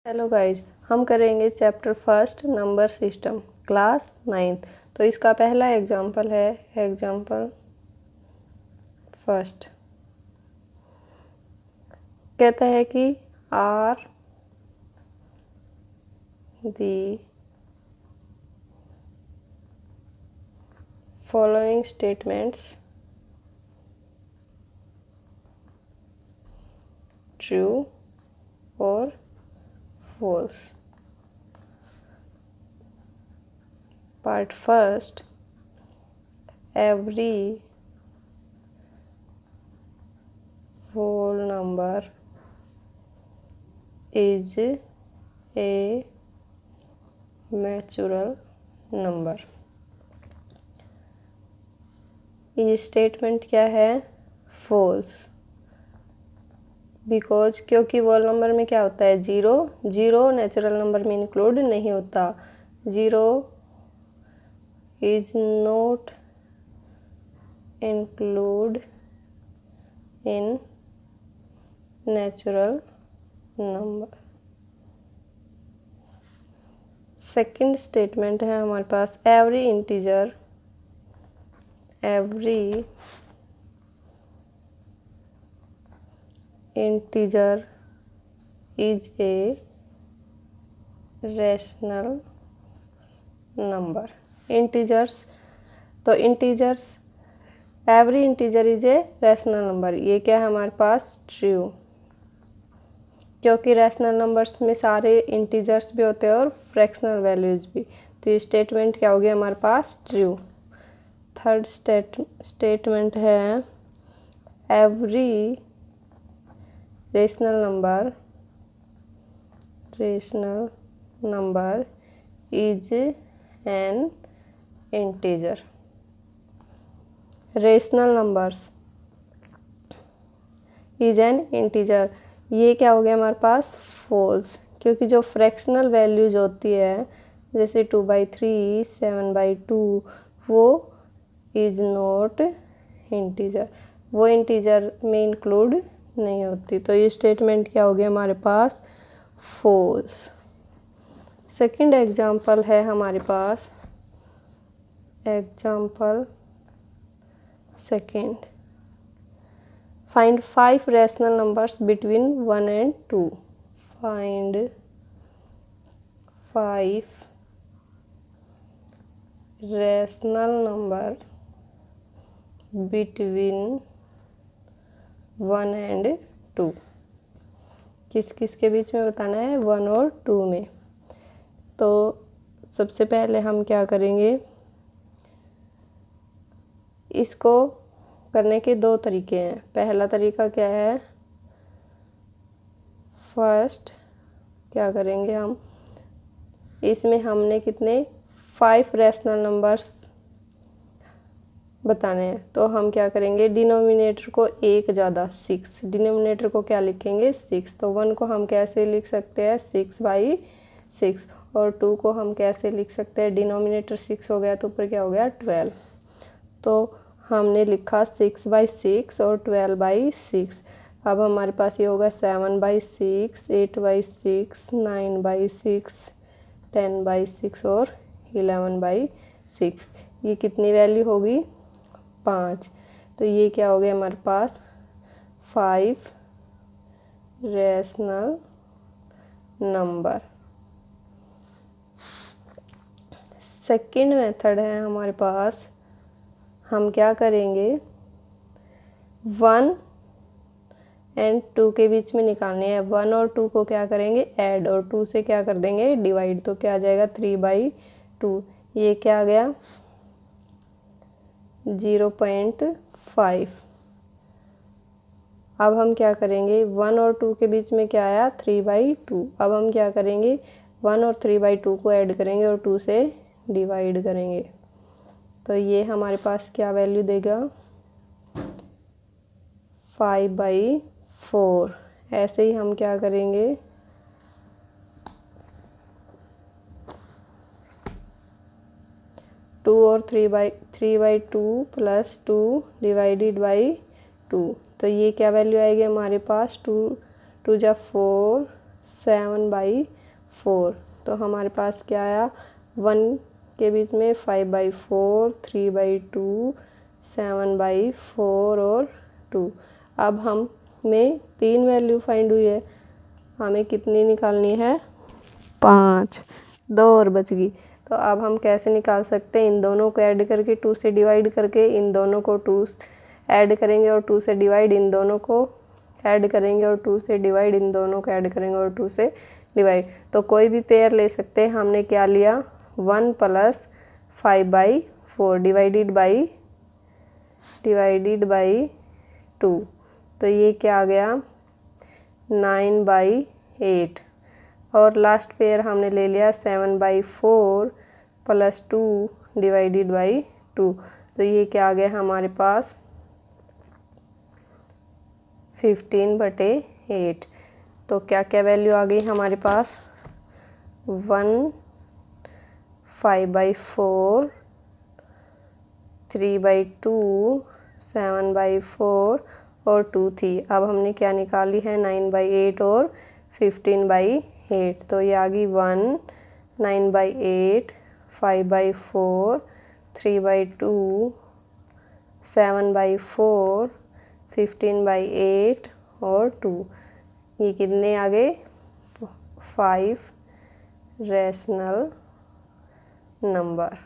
Hello guys, हम करेंगे chapter first number system class 9th। तो इसका पहला एग्जाम्पल है एग्जाम्पल फर्स्ट। कहता है कि are the following statements true or false। Part first, every whole number is a natural number। ये स्टेटमेंट क्या है? फॉल्स। बिकॉज क्योंकि वोल नंबर में क्या होता है? जीरो। जीरो नेचुरल नंबर में इंक्लूड नहीं होता। Zero is not include in natural number. Second statement है हमारे पास every integer is a rational number. Integers, तो integers every integer is a rational number, ये क्या है हमारे पास? ट्रू। क्योंकि रैशनल नंबर्स में सारे इंटीजर्स भी होते हैं और फ्रैक्शनल वैल्यूज भी। तो ये स्टेटमेंट क्या हो गया हमारे पास? ट्रू। थर्ड स्टेटमेंट है every rational number is an integer. Rational numbers is an integer, ये क्या हो गया हमारे पास? फॉल्स। क्योंकि जो फ्रैक्शनल वैल्यूज होती है जैसे 2/3, 7/2, वो इज नॉट इंटीजर, वो इंटीजर में इंक्लूड नहीं होती। तो ये स्टेटमेंट क्या हो गया हमारे पास? फॉल्स। सेकंड एग्जाम्पल है हमारे पास example second. Find 5 rational numbers between 1 and 2। Find 5 rational number between 1 and 2। किस किस के बीच में बताना है? 1 और 2 में। तो सबसे पहले हम क्या करेंगे, इसको करने के दो तरीके हैं। पहला तरीका क्या है? फर्स्ट क्या करेंगे हम, इसमें हमने कितने 5 रैशनल नंबर्स बताने हैं। तो हम क्या करेंगे, डिनोमिनेटर को एक ज़्यादा 6, डिनोमिनेटर को क्या लिखेंगे? 6। तो 1 को हम कैसे लिख सकते हैं? 6/6। और 2 को हम कैसे लिख सकते हैं? डिनोमिनेटर 6 हो गया तो ऊपर क्या हो गया? 12। तो हमने लिखा 6/6 और 12/6। अब हमारे पास ये होगा 7/6, 8/6, 9/6, 10/6 और 11/6। ये कितनी वैल्यू होगी? 5। तो ये क्या हो गया हमारे पास? 5 रैशनल नंबर। सेकंड मेथड है हमारे पास, हम क्या करेंगे 1 and 2 के बीच में निकालने हैं। 1 और 2 को क्या करेंगे? ऐड, और 2 से क्या कर देंगे? डिवाइड। तो क्या आ जाएगा? 3/2। ये क्या आ गया? 0.5। अब हम क्या करेंगे, 1 और 2 के बीच में क्या आया? 3/2। अब हम क्या करेंगे, 1 और 3/2 को ऐड करेंगे और 2 से डिवाइड करेंगे। तो ये हमारे पास क्या वैल्यू देगा? 5/4। ऐसे ही हम क्या करेंगे, 2 और 3/2 प्लस 2 डिवाइडेड बाई 2। तो ये क्या वैल्यू आएगी हमारे पास? 2 2 जा 4, 7/4। तो हमारे पास क्या आया, 1 के बीच में 5/4, 3/2, 7/4 और 2। अब हमें 3 वैल्यू फाइंड हुई है, हमें कितनी निकालनी है, 5, 2 और बच गई। तो अब हम कैसे निकाल सकते हैं, इन दोनों को ऐड करके 2 से डिवाइड करके इन दोनों को 2 ऐड करेंगे और 2 से डिवाइड, इन दोनों को ऐड करेंगे और 2 से डिवाइड, इन दोनों को ऐड करेंगे और 2 से डिवाइड। तो कोई भी पेयर ले सकते हैं, हमने क्या लिया, 1 + 5/4 डिवाइडेड बाई 2। तो ये क्या आ गया, 9/8। और लास्ट पेयर हमने ले लिया 7/4 + 2 डिवाइडेड बाई 2। तो ये क्या आ गया हमारे पास, 15/8। तो क्या क्या वैल्यू आ गई हमारे पास, 1 5/4, 3/2, 7/4 और 2 थी। अब हमने क्या निकाली है, 9/8 और 15/8। तो ये आ गई 1 9/8, 5/4, 3/2, 7/4, 15/8 और 2। ये कितने आ गए, 5 रैशनल नंबर।